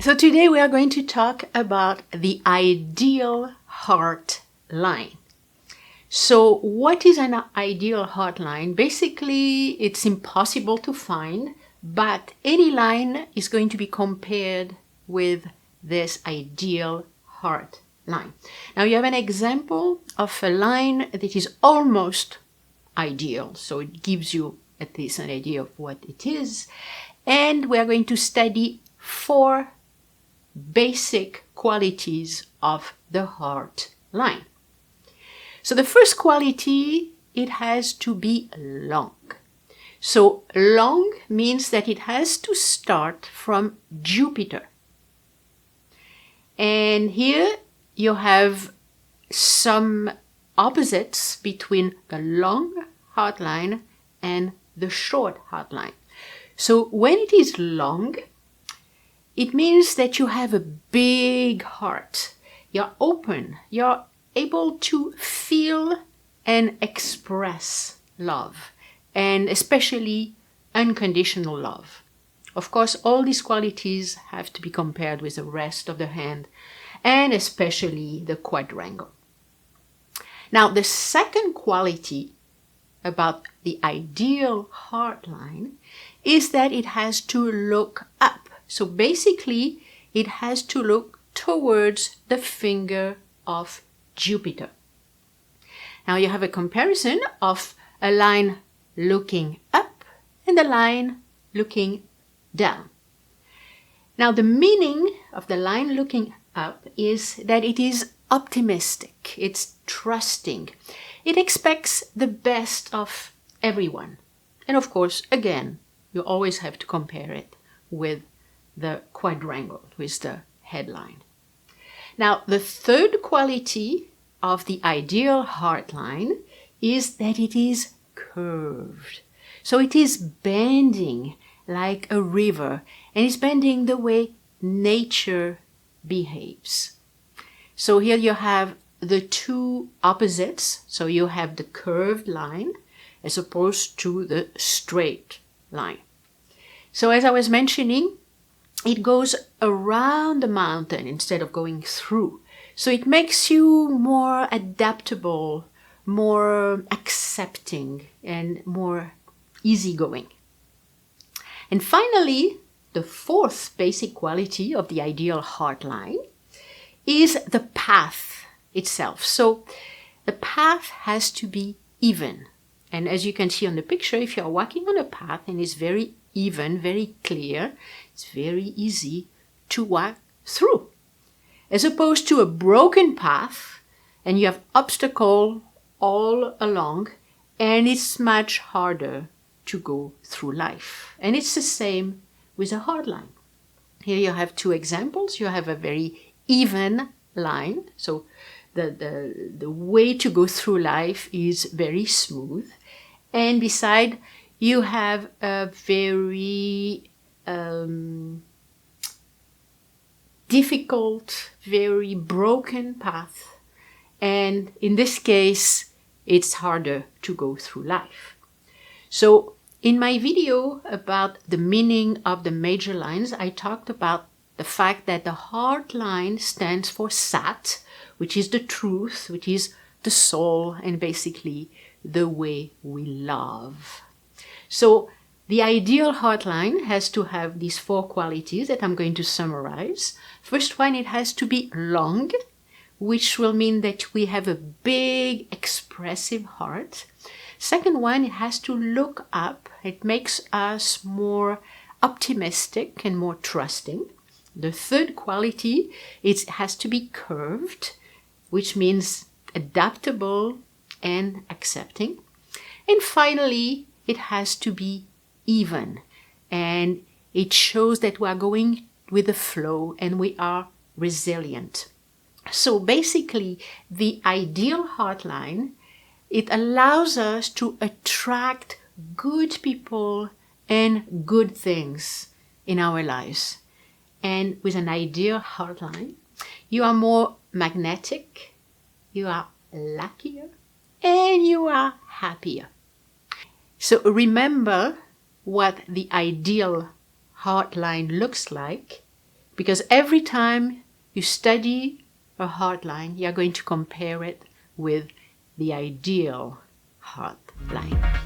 So today we are going to talk about the ideal heart line. So what is an ideal heart line? Basically, it's impossible to find, but any line is going to be compared with this ideal heart line. Now you have an example of a line that is almost ideal, so it gives you at least an idea of what it is. And we are going to study 4 basic qualities of the heart line. So the first quality, it has to be long. So long means that it has to start from Jupiter. And here you have some opposites between the long heart line and the short heart line. So when it is long, it means that you have a big heart. You're open. You're able to feel and express love, and especially unconditional love. Of course, all these qualities have to be compared with the rest of the hand, and especially the quadrangle. Now, the second quality about the ideal heart line is that it has to look up. So basically, it has to look towards the finger of Jupiter. Now you have a comparison of a line looking up and a line looking down. Now the meaning of the line looking up is that it is optimistic, it's trusting, it expects the best of everyone. And of course, again, you always have to compare it with the quadrangle, with the headline. Now, the third quality of the ideal heart line is that it is curved. So it is bending like a river, and it's bending the way nature behaves. So here you have the 2 opposites. So you have the curved line as opposed to the straight line. So as I was mentioning, it goes around the mountain instead of going through. So it makes you more adaptable, more accepting, and more easygoing. And finally, the 4th basic quality of the ideal heart line is the path itself. So the path has to be even. And as you can see on the picture, if you're walking on a path and it's very even, very clear, it's very easy to walk through. As opposed to a broken path and you have obstacles all along, and it's much harder to go through life. And it's the same with a hard line. Here you have 2 examples. You have a very even line. So the way to go through life is very smooth. And beside, you have a very difficult, very broken path. And in this case, it's harder to go through life. So in my video about the meaning of the major lines, I talked about the fact that the heart line stands for Sat, which is the truth, which is the soul, and basically the way we love. So the ideal heart line has to have these 4 qualities that I'm going to summarize. First one, it has to be long, which will mean that we have a big, expressive heart. Second one, it has to look up. It makes us more optimistic and more trusting. The third quality, it has to be curved, which means adaptable and accepting. And finally, it has to be even, and it shows that we are going with the flow and we are resilient. So basically, the ideal heart line, it allows us to attract good people and good things in our lives. And with an ideal heart line, you are more magnetic, you are luckier, and you are happier. So remember what the ideal heart line looks like. Because every time you study a hard line, you're going to compare it with the ideal hard line.